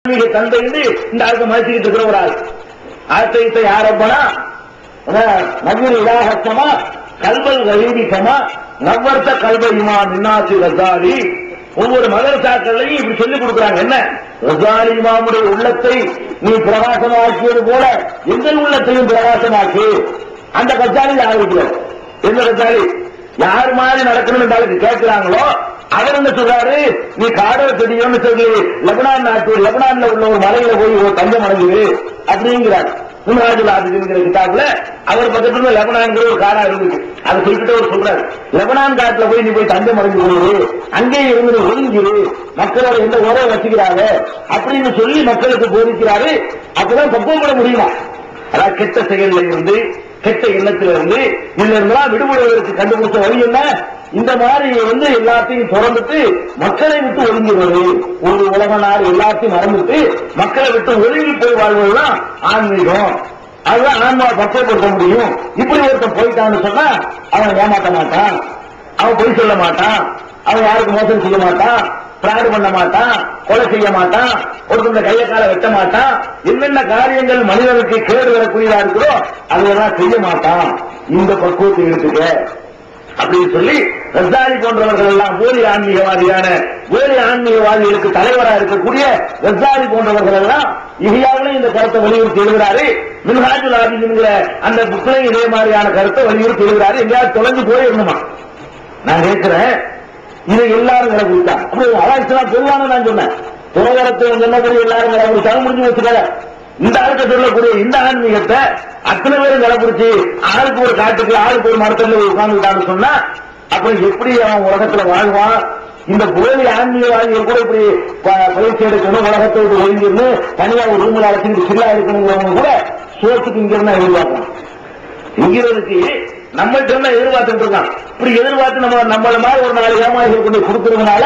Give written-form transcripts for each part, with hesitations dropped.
தந்தை இந்த ஆளுக்கு மதிச்சுக்கிட்டு இருக்கிற ஒரு ஆள் ஆத்தைத்தை யாரப்பனா நவீன இலாகமா கல்வல் கலீபிக்கமா நவ்வர்த்த கல்வயுமா நின்னாசி ரசாலி. ஒவ்வொரு மதரசாக்கள்லையும் இப்படி சொல்லிக் கொடுக்குறாங்க. என்ன ரசாலி இமாமுடைய உள்ளத்தை நீ பிரகாசமாக்கியது போல எங்கள் உள்ளத்தையும் பிரகாசமாக்கி. அந்த கச்சாலி யார் இருக்கிறார்? எந்த கச்சாலி யார் மாதிரி நடக்கணும்னு கேட்கிறாங்களோ அவர் என்ன சொல்றாரு, நீ காடோ தெரியும்னு சொல்லி லெபனான் லெபனான்ல உள்ள ஒரு மலையில போய் ஒரு தஞ்சம் அடைஞ்சிரு அப்படிங்கிறார். முன்ராஜுல் ஆபிதீன்ங்கிற கிதாபுல அவர் பக்கத்துல லெபனான்ங்கிற ஒரு காடா இருந்துச்சு. அதை குறிப்பிட்டு அவர் சொல்றாரு, லெபனான் காட்டுல போய் நீ போய் தஞ்சம் அடைஞ்சு போயிரு, அங்கேயே இருந்து ஒதுங்கிரு, மக்களோட எந்த உறவை வச்சுக்கிறாங்க அப்படின்னு சொல்லி மக்களுக்கு போதிக்கிறாரு. அப்பதான் பக்குவப்பட முடியுமா? அதாவது கெட்ட செயல்ல இருந்து கெட்ட எண்ணத்திலிருந்து இதுல இருந்தெல்லாம் விடுபடுவதற்கு கண்டுபிடிச்ச வழி என்ன? இந்த மாதிரி எல்லாத்தையும் தொடர்ந்துட்டு மக்களை விட்டு ஒதுங்குவது, ஒரு உலக நாடு எல்லாத்தையும் மறந்துட்டு மக்களை விட்டு ஒதுங்கி போய் வாழ்வதுதான் ஆன்மீகம். அதுதான் ஆன்மா பக்குவப்படுத்த முடியும். இப்படி ஒருத்தன் போயிட்டான்னு சொன்னா அவன் ஏமாற்ற மாட்டான், அவன் பொய் சொல்ல மாட்டான், அவன் யாருக்கு மோசம் செய்ய மாட்டான், பிராடு பண்ண மாட்டான், கொலை செய்ய மாட்டான், ஒருத்தர் கையை கால வெட்ட மாட்டான். என்னென்ன காரியங்கள் மனிதனுக்கு கேடு வரக்கூடியதா இருக்கிறோ அதெல்லாம் செய்ய மாட்டான். இந்த பக்குவத்தை எடுத்துக்க அப்படின்னு சொல்லி ரசாலி போன்றவர்கள் எல்லாம் போலி ஆன்மீகவாதியான போலி ஆன்மீகவாதிகளுக்கு தலைவராக இருக்கக்கூடிய ரசாலி போன்றவர்கள் எல்லாம் இஹ்யாவிலும் இந்த கருத்தை வலியுறுத்தி எழுதுகிறாரு. மின்ஹாஜுல் ஆபிதீன்ங்கிற அந்த புக்கிலையும் இதே மாதிரியான கருத்தை வலியுறுத்தி எழுதுகிறாரு. எங்கேயாவது தொலைஞ்சு போயிருந்தோமா? நான் கேட்கிறேன், இதை எல்லாரும் கடைபிடித்தா அப்படி அவாய்ஸ்லாம் பொதுவான நான் சொன்னேன். துறவரத்தை சொன்னபடி எல்லாரும் கடைபிடிச்சாலும் முடிஞ்சு வச்சுக்காத. இந்த ஆளுக்கு சொல்லக்கூடிய இந்த ஆன்மீகத்தை அத்தனை பேரும் கடைபிடிச்சு ஆளுக்கு ஒரு காட்டுக்கு ஆளுக்கு ஒரு மரத்துல உட்கார்ந்துட்டான்னு சொன்னா அப்புறம் எப்படி அவன் உலகத்துல வாழ்வான்? இந்த போலி ஆன்மீகவாதிகள் கூட இப்படி பயிற்சி எடுக்கணும், உலகத்தை விட்டு ஒழிஞ்சிருந்து தனியா ஒரு ரூம்ல அழைச்சிட்டு சில்லா இருக்கணுங்கிறவங்க கூட சோத்துக்கு இங்க இருந்தா எதிர்பார்க்கணும். இங்கிறதுக்கு நம்மள்கிட்ட எதிர்பார்த்துட்டு இருக்கான். இப்படி எதிர்பார்த்து நம்மள மாதிரி ஒரு நாலு ஏமாளிகள் கொண்டு கொடுக்கறதுனால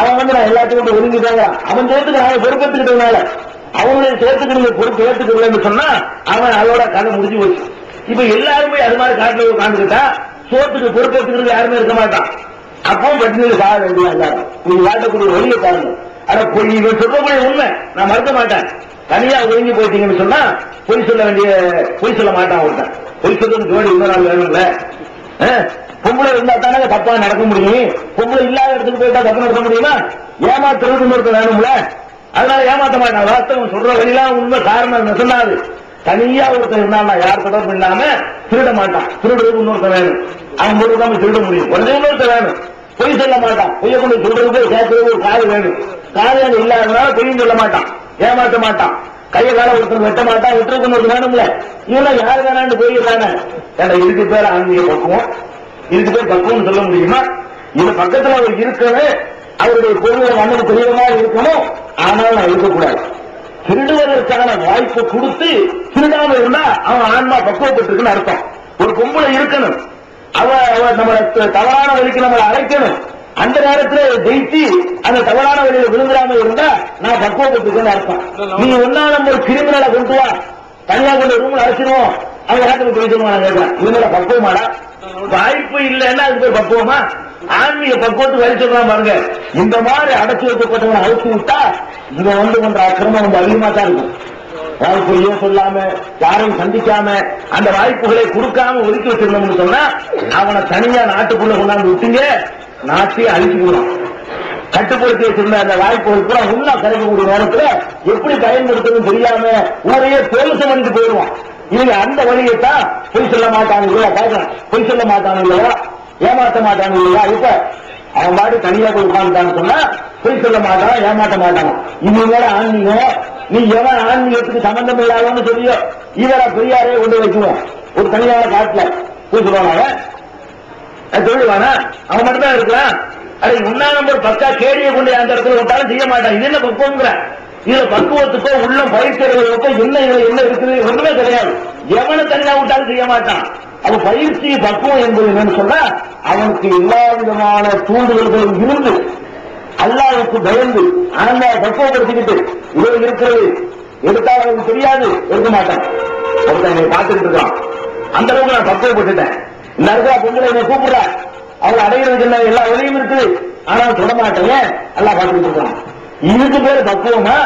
அவன் நான் எல்லாத்தையும் கொண்டு ஒதுங்கிட்டாங்க. அவன் சேர்த்துக்கு நாங்கள் பொறுப்பேற்றுக்கிட்டதுனால அவனுடைய சேர்த்துக்கு நீங்க பொறுப்பு ஏற்றுக்கலன்னு சொன்னா அவன் அதோட கதை முடிஞ்சு போச்சு. இப்ப எல்லாருமே அது மாதிரி காட்டுல உட்காந்துக்கிட்டா சோத்துக்கு பொறுப்பேற்றுக்கிறது யாருமே இருக்க மாட்டான். அப்பவும் பட்டினியில் சாக வேண்டிய எல்லாரும் நீங்க காட்டக்கூடிய வழியை பாருங்க. ஆனா இவன் சொல்லக்கூடிய உண்மை நான் மறுக்க மாட்டேன். தனியா ஒதுங்கி போயிட்டீங்கன்னு சொன்னா பொய் சொல்ல மாட்டான். ஒருத்தன் பொய் சொல்றது ஜோடி இன்னொரு நாள் வேணும்ல. பொம்பளை இருந்தா தானே தப்பா நடக்க முடியும். பொம்பளை இல்லாத இடத்துக்கு போயிட்டா தப்பு நடத்த முடியுமா? ஏமாத்துறதுன்னு ஒருத்தர் வேணும்ல. அதனால ஏமாத்த மாட்டான். வாஸ்தவம் சொல்ற வழியெல்லாம் உண்மை காரணம் சொல்லாது. தனியா ஒருத்தர் இருந்தான்னா யார் தொடர்பு இல்லாம திருட மாட்டான். திருடுறதுக்கு இன்னொருத்தர் வேணும். அவன் பொருள் திருட முடியும். கொஞ்சம் இன்னொருத்தர் வேணும். பொய் சொல்ல மாட்டான். பொய்ய கொண்டு சொல்றதுக்கு சேர்க்கறது ஒரு காது வேணும். காது இல்லாதனால பொய்யும் சொல்ல மாட்டான், ஏமாற்ற மாட்டான். கையை கால ஒருத்தர் வெட்ட மாட்டான். வெட்டுறதுக்கு ஒரு வேணும்ல. இவெல்லாம் யாரு வேணான்னு போயிருக்கானே. ஏன்னா இதுக்கு பேர் ஆன்மீக பக்குவம், இதுக்கு பேர் பக்குவம் சொல்ல முடியுமா? இது பக்கத்துல அவர் இருக்கணும், அவருடைய பொருளை மண்ணுக்கு தெரியமா இருக்கணும். ஆனால் நான் இருக்கக்கூடாது. திருடுவதற்கான வாய்ப்பை கொடுத்து திருடாம இருந்தா அவன் ஆன்மா பக்குவப்பட்டிருக்குன்னு அர்த்தம். ஒரு பொம்பளை இருக்கணும், அவ நம்மளை தவறான வழிக்கு நம்மளை அழைக்கணும். அந்த நேரத்தில் ஜெயிச்சு அந்த தவறான வழியில விழுந்துடாம இருந்தா நான் பக்குவப்பட்டிருக்கேன்னு அர்த்தம். நீ ஒன்னா நம்ம ஒரு கிரிமினலை கொண்டு வா, தனியா கொண்டு ரூம்ல அழைச்சிருவோம், அவங்க நாட்டுக்கு போயிட்டு நான் கேட்கிறேன். இவங்கள பக்குவமாடா? வாய்ப்பு இல்லைன்னா அதுக்கு பேர் பக்குவமா? ஆன்மீக பக்குவத்துக்கு வழி சொல்றான் பாருங்க. இந்த மாதிரி அடைச்சி வைக்கப்பட்டவனை அழைச்சி விட்டா இவன் பண்ற அக்கிரமம் கொஞ்சம் அதிகமா தான் இருக்கும். வாய்ப்பு சொல்லாம யாரையும் சந்திக்காம அந்த வாய்ப்புகளை கொடுக்காம ஒதுக்கி வச்சிருந்தோம்னு சொன்னா அவனை தனியா நாட்டுக்குள்ள கொண்டாந்து விட்டுங்க, நாட்டையே அழிச்சு போடுவான். கட்டுப்படுத்தி வச்சிருந்த அந்த வாய்ப்புகள் கூட உள்ள கிடைக்கக்கூடிய நேரத்துல எப்படி பயன்படுத்தணும் தெரியாம ஊரையே தோல்சம் பண்ணிட்டு போயிடுவான். இவங்க அந்த வழியைத்தான் பொய் சொல்ல மாட்டாங்க இல்லையா கேட்கலாம். பொய் சொல்ல மாட்டாங்க இல்லையா, ஏமாற்ற மாட்டாங்க இல்லையா. இப்ப அவன் பாட்டு தனியா போய் உட்காந்துட்டான்னு சொன்னா பொய் சொல்ல மாட்டான், ஏமாற்ற மாட்டாங்க. இவங்களோட ஆன்மீகம் நீ எவன் ஆன்மீகத்துக்கு சம்பந்தம் இல்லாதவன்னு சொல்லியோ இவரை பெரியாரே கொண்டு வைக்குவோம் ஒரு தனியான காட்டுல போய் சொல்லுவாங்க. சொல்லுவானா அவன் மட்டும் தான் இருக்கிறான். அதை உண்ணா நம்பர் பக்கா கேடியை கொண்டு அந்த இடத்துல விட்டாலும் செய்ய மாட்டான். இது என்ன பக்குவங்கிற? இதுல பக்குவத்துக்கோ உள்ள பயிற்சிகளுக்கோ என்ன இருக்குது ஒண்ணுமே கிடையாது. எவனை தனியா விட்டாலும் செய்ய மாட்டான். அவன் பயிற்சி பக்குவம் என்பது என்னன்னு சொன்னா அவனுக்கு எல்லா விதமான தூண்டுதல்களும் இருந்து அல்லாஹ்வுக்கு பயந்து ஆன்மாவை பக்குவப்படுத்திக்கிட்டு இவ்வளவு இருக்கிறது எடுத்தால் அவனுக்கு தெரியாது, எடுக்க மாட்டான். ஒருத்தன் பார்த்துக்கிட்டு இருக்கான், அந்த அளவுக்கு நான் பக்குவப்பட்டுட்டேன். இந்த இடத்துல பொங்கலை என்னை கூப்பிடுற அவளை அடைகிறதுக்கு எல்லா வழியும் இருக்கு, ஆனால் சொல்ல மாட்டேன். எல்லாம் பார்த்துக்கிட்டு இருக்கான். இதுக்கு பேர் பக்குவமா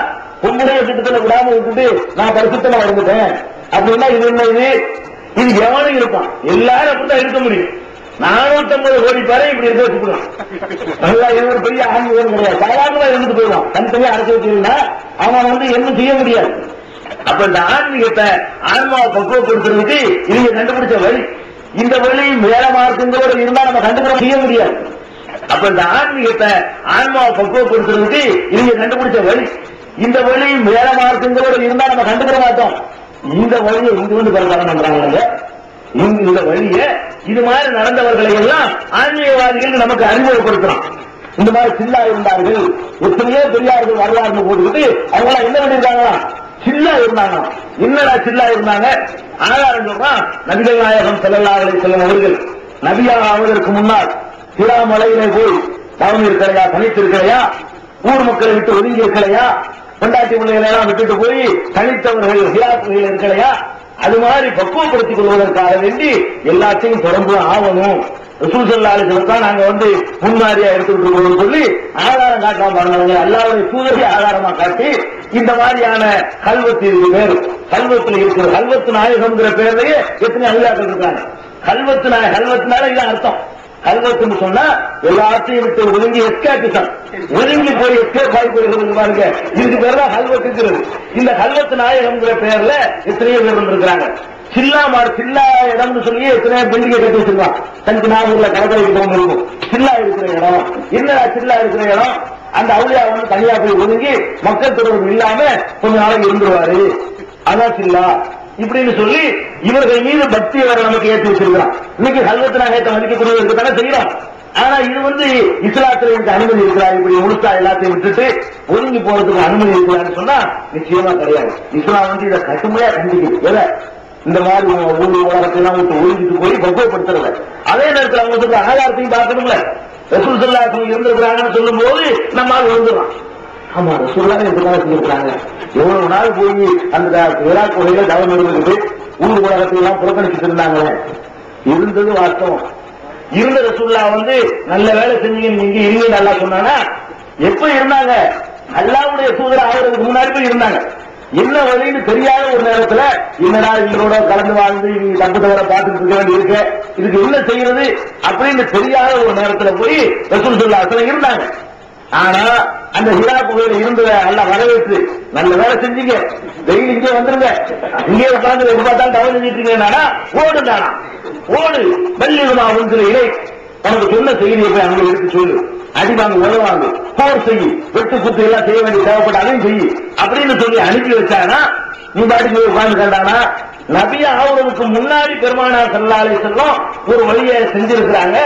பொம்பளைய திட்டத்துல விடாம விட்டுட்டு நான் பரிசுத்தமா இருந்துட்டேன் அப்படின்னா இது என்ன? இது எவனும் இருப்பான், எல்லாரும் அப்படித்தான் இருக்க முடியும். 450 கோடி பேரை இப்படி இருக்க வச்சுக்கணும். நல்லா ஒரு பெரிய ஆன்மீகம் கிடையாது, சாதாரணமா இருந்துட்டு போயிடுவான். தனித்தனியா அடைச்சு வச்சுருந்தா அவன் என்ன செய்ய முடியாது. அப்ப இந்த ஆன்மீகத்தை ஆன்மாவை பக்குவப்படுத்துறதுக்கு இவங்க கண்டுபிடிச்ச வழி. இந்த வழி மேல மார்க்கங்களோட இருந்தா நம்ம கண்டுபிடிக்க செய்ய முடியாது. அப்ப இந்த ஆன்மீகத்தை ஆன்மாவை பக்குவப்படுத்துறதுக்கு இவங்க கண்டுபிடிச்ச வழி. இந்த வழி மேல மார்க்கங்களோட இருந்தா நம்ம கண்டுக்கிற மாட்டோம். இந்த வழியை இங்க வந்து பரவாயில்ல பண்றாங்க. இந்த வழிய இது மாதிரி நடந்தவர்களை எல்லாம் ஆன்மீகவாதிகள் நமக்கு அறிமுகப்படுத்துறோம். இந்த மாதிரி சில்லா இருந்தார்கள், எத்தனையோ பெரியார்கள் வரலாறு போட்டுக்கிட்டு அவங்க என்ன பண்ணிருக்காங்களா? சில்லா இருந்தாங்க. என்னடா சில்லா இருந்தாங்க? ஆதாரம் சொல்றான். நபிகள் நாயகம் ஸல்லல்லாஹு அலைஹி வஸல்லம் அவர்கள் நபியாக ஆவதற்கு முன்னால் ஹிரா மலையிலே போய் தவம் இருக்கலையா, தனித்து இருக்கலையா, ஊர் மக்களை விட்டு ஒதுங்கி இருக்கலையா, கொண்டாட்டி பிள்ளைகளை எல்லாம் விட்டுட்டு போய் தனித்தவர்கள் ஹிரா குகையில் இருக்கலையா, அது மாதிரி பக்குவப்படுத்திக் கொள்வதற்காக வேண்டி எல்லாத்தையும் தொடர்ந்து ஆகணும். ரசூல் ஸல்லல்லாஹு அலைஹி வஸல்லம் நாங்க முன்மாதிரியா எடுத்துக்கிட்டு இருக்கோம்னு சொல்லி ஆதாரம் காட்டாம பாருங்க. அல்லாஹ்வுடைய தூதரை ஆதாரமா காட்டி இந்த மாதிரியான கல்வத்து பேர் கல்வத்தில் இருக்கிற கல்வத்து நாயகம்ங்கிற பேர்லயே எத்தனை அல்லாக்கள் இருக்காங்க. கல்வத்துனால இதான் அர்த்தம். கல்வத்துன்னு சொன்னா எல்லாத்தையும் விட்டு ஒதுங்கி எஸ்கேபிசம், ஒதுங்கி போய் எஸ்கேப் ஆகி போயிருக்கிறது பாருங்க. இதுக்கு பேர் தான் கல்வத்துங்கிறது. இந்த கல்வத்து நாயகம்ங்கிற பேர்ல எத்தனையோ பேர் இருக்கிறாங்க. சில்லா இடம்னு சொல்லி எத்தனையோ பில்டிங்கை கட்டி வச்சிருக்கான். தனிக்கு நாகூர்ல கடற்கரைக்கு போக இருக்கும். சில்லா இருக்கிற இடம் என்னடா? சில்லா இருக்கிற இடம் அந்த அவுளியா தனியா போய் ஒதுங்கி மக்கள் தொடர்பு இல்லாம கொஞ்ச நாளைக்கு இருந்துருவாரு, அதான் சில்லா இப்படின்னு சொல்லி இவர்கள் மீது பக்தி வர நமக்கு ஏற்றி வச்சிருக்கிறான். இன்னைக்கு கல்வத்து நாயகத்தை மதிக்கக்கூடியவருக்கு தானே செய்யறோம். ஆனா இது இஸ்லாத்துல எனக்கு அனுமதி இருக்கிறார், இப்படி முழுசா எல்லாத்தையும் விட்டுட்டு ஒதுங்கி போறதுக்கு அனுமதி இருக்கிறான்னு சொன்னா நிச்சயமா கிடையாது. இஸ்லாம் இதை கடுமையா கண்டிக்குது. இந்த மாதிரி ஊர் உலகத்தையெல்லாம் விட்டு ஒதுங்கிட்டு போய் பக்குவப்படுத்துறத. அதே நேரத்தில் அவங்க ஆதாரத்தையும் பார்க்கணும்ல. ரசூல் ஸல்லல்லாஹு அலைஹி வஸல்லம் இருந்திருக்கிறாங்கன்னு சொல்லும் போது நம்மால் விழுந்துடலாம். ஆமா, ரசூலுல்லாஹ் எதுக்காக செஞ்சிருக்காங்க? எவ்வளவு நாள் போய் அந்த ஹிரா குகையில தவம் இருந்துட்டு ஊர் உலகத்தையெல்லாம் புறக்கணிச்சுட்டு இருந்தாங்களே, இருந்தது வாஸ்தவம். இருந்த ரசூலுல்லாஹ் நல்ல வேலை செஞ்சீங்க, நீங்க இருங்க நல்லா சொன்னானா? எப்ப இருந்தாங்க? அல்லாஹ்வுடைய தூதர் ஆகிறதுக்கு முன்னாடி போய் இருந்தாங்க. என்ன வழின்னு தெரியாத ஒரு நேரத்துல என்னடா இவரோட கலந்து வாழ்ந்து நீங்க தப்பு தவற பார்த்துட்டு இருக்க வேண்டி இருக்க, இதுக்கு என்ன செய்யறது அப்படின்னு தெரியாத ஒரு நேரத்துல போய் ரசூல் ஸல்லல்லாஹு அலைஹி வஸல்லம் இருந்தாங்க. ஆனா அந்த ஹிரா குகையில இருந்தத அல்ல வரவேற்று நல்ல வேலை செஞ்சீங்க, வெயில் இங்கே வந்துருங்க, இங்கே உட்கார்ந்து எது பார்த்தாலும் தவறு செஞ்சிட்டு இருக்கீங்கன்னா ஓடுந்தானா, ஓடு வெள்ளிடுமா ஒன்று இலை, உனக்கு சொன்ன செய்தியை போய் அங்கே எடுத்து சொல்லு, அடிவாங்க உதவாங்க, போர் செய்யு, வெட்டு குத்து எல்லாம் செய்ய வேண்டிய தேவைப்பட்ட அதையும் செய்யு அப்படின்னு சொல்லி அனுப்பி வச்சானா நீ பாட்டுக்கு உட்கார்ந்து கண்டானா? நபிய ஆவதற்கு முன்னாடி பெருமானார் ஸல்லல்லாஹு அலைஹி வஸல்லம் ஒரு வழியை செஞ்சிருக்கிறாங்க.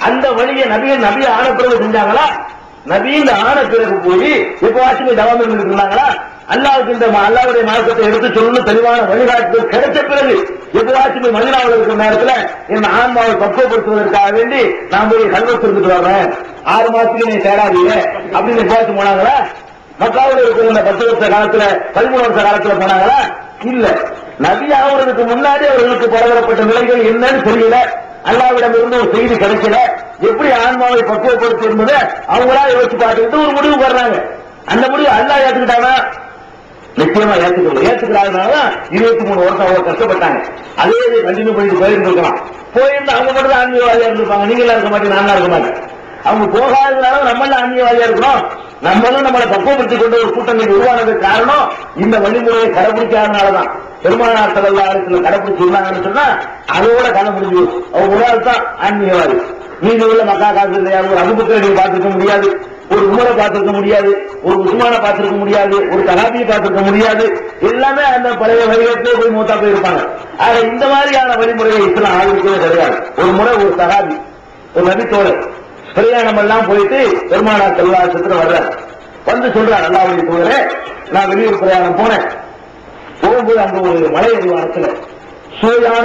அந்த வழியை நபிய ஆன பிறகு செஞ்சாங்களா? நபியின் ஆன பிறகு போய் எப்பவாச்சும் போய் தவம் இருந்தாங்களா? அல்லாஹ்வுக்கு இந்த அல்லாஹ்வுடைய மார்க்கத்தை எடுத்து சொல்லணும் தெளிவான வழிகாட்டுதல் கிடைச்ச பிறகு எப்பவாச்சும் போய் மதீனாவில் இருக்கிற நேரத்தில் என் ஆன்மாவை பக்குவப்படுத்துவதற்காக வேண்டி நான் போய் கல்வத்து இருந்துட்டு வர்றேன், 6 மாசத்துக்கு நீ சேராதீங்க அப்படின்னு எப்பவாச்சும் போனாங்களா? மக்காவில் இருக்கிற 10 வருஷ காலத்துல 13 வருஷ காலத்துல போனாங்களா? இல்ல. நபி ஆவதற்கு முன்னாடி அவர்களுக்கு பரவப்பட்ட நிலைகள் என்னன்னு தெரியல, அல்லாஹ்விடம் இருந்து ஒரு செய்தி கிடைக்கல, எப்படி ஆன்மாவை பக்குவப்படுத்தி என்பதை அவங்களா யோசிச்சு பார்த்துக்கிட்டு ஒரு முடிவு வர்றாங்க. அந்த முடிவு அல்லாஹ் ஏத்துக்கிட்டானா? நிச்சயமா ஏத்துக்கிறாங்கனாலதான் 23 வருஷம் அவங்க கஷ்டப்பட்டாங்க. அதே கண்டினியூ பண்ணிட்டு போயிருந்திருக்கலாம். போயிருந்து அவங்க மட்டும் தான் ஆன்மீகவாதியா இருந்திருப்பாங்க, நீங்க எல்லாம் இருக்க மாட்டீங்க, நானா இருக்க மாட்டேன். அவங்க போகாததுனால நம்மள ஆன்மீகவாதியா இருக்கணும். நம்மளும் நம்மளை பக்குவப்படுத்திக் கொண்டு ஒரு கூட்டங்கள் உருவானதுக்கு காரணம் இந்த வழிமுறையை கடைபிடிக்காதனாலதான். பெருமானார் ஸல்லல்லாஹு அலைஹி வஸல்லம் கடைபிடிச்சிருந்தாங்கன்னு சொன்னா அதோட கதை முடிஞ்சு அவங்க ஒரு ஆள் தான் ஆன்மீகவாதி. நீங்க உள்ள மக்கா காசு இல்லையா? ஒரு அபூபக்கரை நீங்க பார்த்திருக்க முடியாது, ஒரு உமரை பார்த்திருக்க முடியாது, ஒரு உஸ்மானை பார்த்திருக்க முடியாது, ஒரு சஹாபியை பார்த்திருக்க முடியாது. எல்லாமே அந்த பழைய வழிகட்டே போய் மூத்தா போயிருப்பாங்க. ஆக இந்த மாதிரியான வழிமுறையை இஸ்லாம் ஆதரிக்கவே கிடையாது. ஒரு முறை ஒரு சஹாபி ஒரு நபித்தோழர் பிரயாணம் எல்லாம் போயிட்டு பெருமானார் ஸல்லல்லாஹு அலைஹி வஸல்லம் வர்றார். சொல்றார், அல்லாஹ்வுடைய தூதரே நான் வெளியூர் பிரயாணம் போனேன், போகும்போது அங்க ஒரு மலை அடிவாரத்துல சுவையான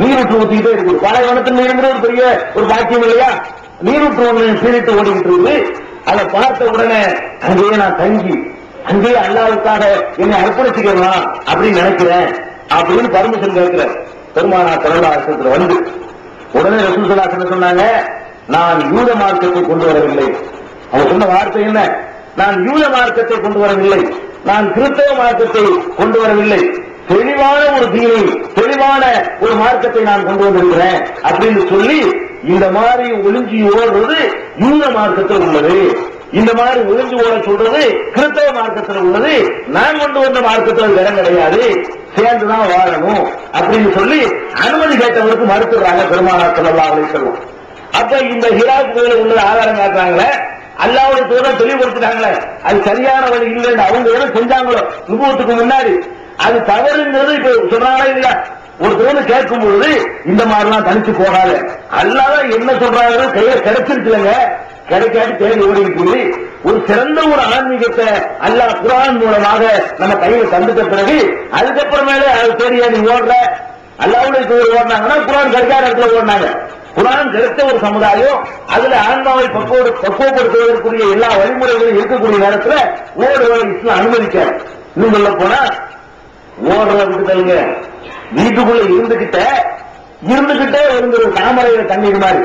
நீரூற்று ஊத்திக்கிட்டே இருக்குது. பாலைவனத்தில் நீருங்கிறது பெரிய ஒரு பாக்கியம் இல்லையா? நீரூற்று ஒன்று சீரிட்டு ஓடிக்கிட்டு இருக்குது. அதை பார்த்த உடனே அங்கேயே நான் தங்கி அங்கேயே அல்லாஹ்வுக்காக என்னை அர்ப்பணிச்சுக்கலாம் அப்படின்னு நினைக்கிறேன் அப்படின்னு பர்மிஷன் கேட்கிறேன். பெருமானார் ஸல்லல்லாஹு அலைஹி வஸல்லம் உடனே ரசூல் ஸல்லல்லாஹு அலைஹி வஸல்லம் சொன்னாங்க, நான் யூத மார்க்கத்தை கொண்டு வரவில்லை. அவங்க சொன்ன வார்த்தை என்ன? நான் யூத மார்க்கத்தை கொண்டு வரவில்லை, நான் கிறிஸ்தவ மார்க்கத்தை கொண்டு வரவில்லை, தெளிவான ஒரு தீனை, தெளிவான ஒரு மார்க்கத்தை நான் கொண்டு வந்திருக்கிறேன் அப்படின்னு சொல்லி இந்த மாதிரி ஒளிஞ்சி ஓடுறது யூத மார்க்கத்தில் உள்ளது, இந்த மாதிரி ஒளிஞ்சு ஓட சொல்றது கிறிஸ்தவ மார்க்கத்தில் உள்ளது, நான் கொண்டு வந்த மார்க்கத்தில் இடம் கிடையாது, சேர்ந்துதான் வாழணும் அப்படின்னு சொல்லி அனுமதி கேட்டவருக்கு மறுத்துறாங்க பெருமானார் ஸல்லல்லாஹு அலைஹி வஸல்லம். அப்ப இந்த ஹிராக் கோயில உள்ள ஆதாரம் காட்டுறாங்களே, அல்லாஹ்வுடைய தூதர் தெளிவுபடுத்திட்டாங்களே, அது சரியான வழி இல்லைன்னு அவங்க எதை செஞ்சாங்களோ நுபுவத்துக்கு முன்னாடி அது தவறுங்கிறது இப்ப சொல்றாங்களா இல்லையா? ஒரு தோணு கேட்கும் பொழுது இந்த மாதிரிலாம் தனிச்சு போகாது, அல்லாஹ் என்ன சொல்றாங்க கையில கிடைச்சிருச்சுலங்க, கிடைக்காது தேடி ஓடிட்டு ஒரு சிறந்த ஒரு ஆன்மீகத்தை அல்லாஹ் குர்ஆன் மூலமாக நம்ம கையில தந்துட்ட பிறகு அதுக்கப்புறமேலே அது தெரியா நீ ஓடுற, அல்லாஹ்வுடைய தூதர் ஓடினாங்கன்னா குர்ஆன் கிடைக்காத இடத்துல ஓடினாங்க. குர்ஆன் கிடைத்த ஒரு சமுதாயம், அதுல ஆன்மாவை பக்குவப்படுத்துவதற்குரிய எல்லா வழிமுறைகளும் இருக்கக்கூடிய நேரத்துல ஓடுவதை இஸ்லாம் அனுமதிக்காது. இன்னும் சொல்ல போனா ஓடுறதுக்கு தருங்க, வீட்டுக்குள்ள இருந்துகிட்டே இருந்துகிற தாமரையில தண்ணீர் மாதிரி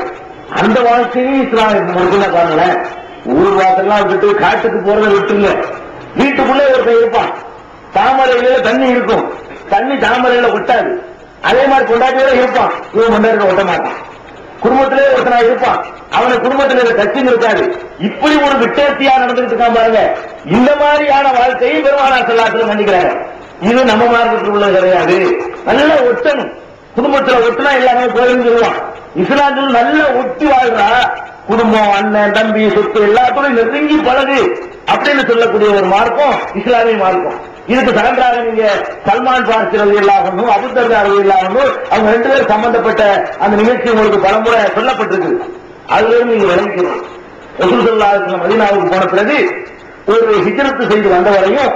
அந்த வாழ்க்கையும் இஸ்லாம் பாருங்களேன். ஊர் வாசல்லாம் விட்டு காட்டுக்கு போறதை விட்டுங்க, வீட்டுக்குள்ளே ஒருத்தன் இருப்பான், தாமரையில தண்ணி இருக்கும், தண்ணி தாமரையில ஒட்டாது, அதே மாதிரி கொண்டாட்டியோட இருப்பான், இவன் கொண்டாடி ஒட்ட மாட்டான். குடும்பத்திலே ஒருத்தனா இருப்பான், அவன குடும்பத்தில் கட்சியும் இருக்காது. இப்படி ஒரு விட்டேர்த்தியா நடந்துட்டு இருக்கான் பாருங்க. இந்த மாதிரியான வாழ்க்கையை பெருமானார் ஸல்லல்லாஹு அலைஹி வஸல்லம் கண்டிக்கிறாங்க. இது நம்ம மார்க்கத்தில் உள்ளது கிடையாது. நல்லா ஒட்டணும், குடும்பத்துல ஒட்டினா எல்லாமே கோயிலும் சொல்லுவான். இஸ்லாத்தில் நல்ல ஒட்டி வாழ்றா, குடும்பம், அண்ணன், தம்பி, சொத்து எல்லாத்தோடும் நெருங்கி பழகு அப்படின்னு சொல்லக்கூடிய ஒரு மார்க்கம் இஸ்லாமிய மார்க்கம். இதுக்கு சான்றாக நீங்க சல்மான் பார்சி ரலியல்லாஹு அன்ஹு, அபூ தர்தா ரலியல்லாஹு அன்ஹு அவங்க ரெண்டு பேரும் சம்பந்தப்பட்ட அந்த நிகழ்ச்சி உங்களுக்கு பலமுறை சொல்லப்பட்டிருக்கு. அதுல இருந்து நீங்க விளங்கிக்கணும். ரசூல் ஸல்லல்லாஹு அலைஹி வஸல்லம் மதீனாவுக்கு போன பிறகு ஒரு ஹிஜ்ரத் செய்து வந்தவரையும்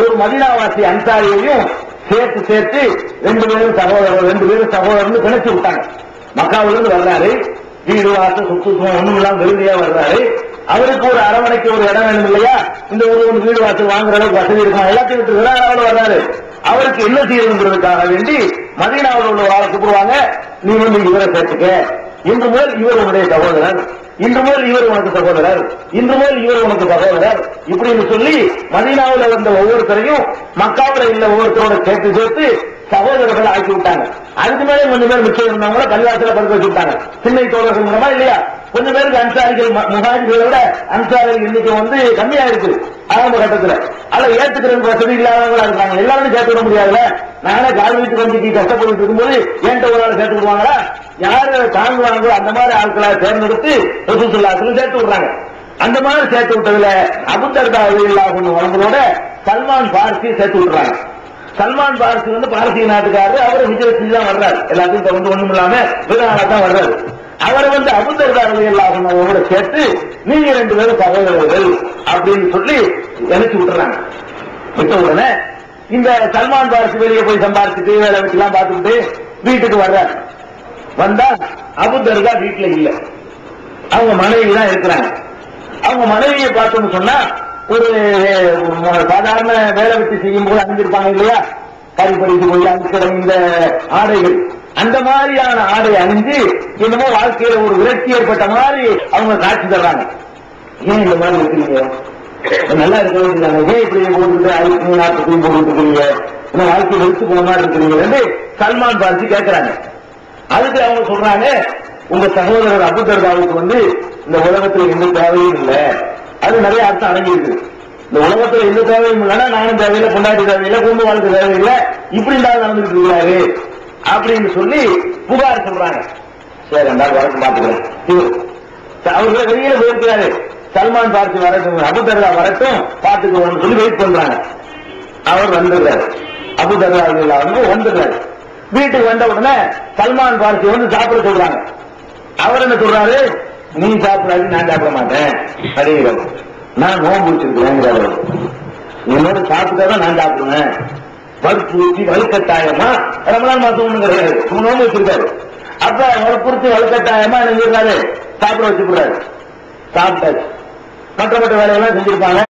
ஒரு மதீனாவாசி அன்சாரியையும் சேர்த்து ரெண்டு பேரும் சகோதரர்கள் பிணைச்சு விட்டாங்க. மக்காவிலிருந்து வர்றாரு, வீடு வாசல் சொத்து ஒண்ணும் இல்லாம வெறுமையா வர்றாரு. அவருக்கு ஒரு அரவணைக்கு ஒரு இடம் வேணும் இல்லையா? இந்த ஊர் வீடு வாசல் வாங்குற அளவுக்கு வசதி இருக்கும், எல்லாத்தையும் விட்டு விழாவில் வர்றாரு. அவருக்கு என்ன செய்யணுங்கிறதுக்காக வேண்டி மதீனாவில் உள்ள ஆளை கூப்பிடுவாங்க, நீ வந்து இவரை சேர்த்துக்க, இன்று முதல் இவர் உன்னுடைய சகோதரர், இன்று முதல் இவர் உனக்கு சகோதரர், இன்று முதல் இவர் உனக்கு சகோதரர் இப்படின்னு சொல்லி மதீனாவில் வந்த ஒவ்வொருத்தரையும் மக்காவில் இல்ல ஒவ்வொருத்தரோட சேர்த்து சகோதரர்கள் ஆக்கி விட்டாங்க. அதுக்கு மேலே கொஞ்சம் பேர் மிச்சம் இருந்தவங்கள கல்யாணத்துல படுக்க வச்சு விட்டாங்க. சின்ன தோழர்கள் மூலமா இல்லையா? கொஞ்சம் பேருக்கு அன்சாரிகள், முஹாஜிர்களை விட அன்சாரிகள் எண்ணிக்கை வந்து கம்மியா இருக்கு ஆரம்ப கட்டத்துல. அதை ஏத்துக்கிறதுக்கு வசதி இல்லாதவங்களா இருக்காங்க. எல்லாரும் சேர்த்து விட முடியாதுல. நானே கால் வீட்டு வண்டிக்கு கஷ்டப்பட்டு இருக்கும்போது என்கிட்ட ஒரு ஆள் சேர்த்து விடுவாங்களா? யாரு தாங்குவாங்களோ அந்த மாதிரி ஆட்களை தேர்ந்தெடுத்து ரசூல் ஸல்லல்லாஹு அலைஹி வஸல்லம் சேர்த்து விடுறாங்க. அந்த மாதிரி சேர்த்து விட்டதுல அபூ தர்தா ரலியல்லாஹு அன்ஹு அவங்களோட சல்மான் பார்சி சேர்த்து விட்டுறாங்க. சல்மான் பார்சி வந்து பாரசீக நாட்டுக்காரரு, அவரு ஹிஜ்ரத் செஞ்சு தான் வர்றாரு, எல்லாத்தையும் தொடர்ந்து ஒண்ணும் இல்லாம விருதானா தான் வர்றாரு. அவரை வந்து அபூ தர்தா ரலியல்லாஹு அன்ஹு அவங்களோட சேர்த்து நீங்க ரெண்டு பேரும் சகோதரர்கள் அப்படின்னு சொல்லி நினைச்சு விட்டுறாங்க. விட்ட உடனே இந்த சல்மான் பார்சி வெளியே போய் சம்பாதிச்சுட்டு வேலை வச்சுலாம் பார்த்துக்கிட்டு வீட்டுக்கு வர்றாரு. வந்தா அபூ தர்தா வீட்டுல இல்ல, அவங்க மனைவி தான் இருக்கிறாங்க. அவங்க மனைவியை பார்த்தோம்னு சொன்னா ஒரு சாதாரண வேலை விட்டு செய்யும் போது அணிஞ்சிருப்பாங்க இல்லையா, கறிப்படிக்கு போய் அணிக்கிற இந்த ஆடைகள், அந்த மாதிரியான ஆடை அணிஞ்சு என்னமோ வாழ்க்கையில ஒரு விரக்தி ஏற்பட்ட மாதிரி அவங்க காட்சி தர்றாங்க. ஏன் இந்த மாதிரி இருக்கிறீங்க, நல்லா இருக்க வேண்டியதாங்க, ஏன் இப்படி போட்டுட்டு அதுக்கு நாட்டுக்கும் போட்டு இருக்கிறீங்க, இந்த வாழ்க்கை வெறுத்து போன மாதிரி இருக்கிறீங்க என்று சல்மான் பார்த்து கேட்கிறாங்க. அதுக்கு அவங்க சொல்றாங்க, உங்க சகோதரர் அபூ தர்தாவுக்கு வந்து இந்த உலகத்துல எந்த தேவையும் இல்லை. அது நிறைய அர்த்தம் அடங்கி இருக்கு. இந்த உலகத்துல எந்த தேவையும் இல்லைன்னா நானும் தேவையில்லை, கொண்டாடி தேவையில்லை, குடும்ப வாழ்க்கை தேவையில்லை, இப்படி இல்லாத நடந்துட்டு இருக்கிறாரு அப்படின்னு சொல்லி புகார் சொல்றாங்க. சரி ரெண்டாவது வழக்கு பார்த்துக்கிறேன். அவர்கள் வெளியில போயிருக்கிறாரு, சல்மான் பார்சி வரட்டும், அபூ தர்தா வரட்டும் பார்த்துக்கணும்னு சொல்லி வெயிட் பண்றாங்க. அவர் வந்துடுறாரு, அபூ தர்தா வந்துடுறாரு. வீட்டுக்கு வந்த உடனே சல்மான் பார்சி வந்து சாப்பிட சொல்றாங்க. அவர் என்ன சொல்றாரு, நீ சாப்பிடாது நான் சாப்பிட மாட்டேன் அப்படிங்கிறாரு. நான் நோன்பு வச்சிருக்கிறேங்கிறாரு. என்னோட சாப்பிட்டாதான் நான் சாப்பிடுவேன். வற்புறுத்தி வலுக்கட்டாயமா ரமலான் மாசம் ஒண்ணு கிடையாது, நோன்பு வச்சிருக்காரு. அப்ப வற்புறுத்தி வலுக்கட்டாயமா என்ன சாப்பிட வச்சுக்கிறாரு. சாப்பிட்டாச்சு, மற்ற வேலையெல்லாம் செஞ்சிருப்பாங்க.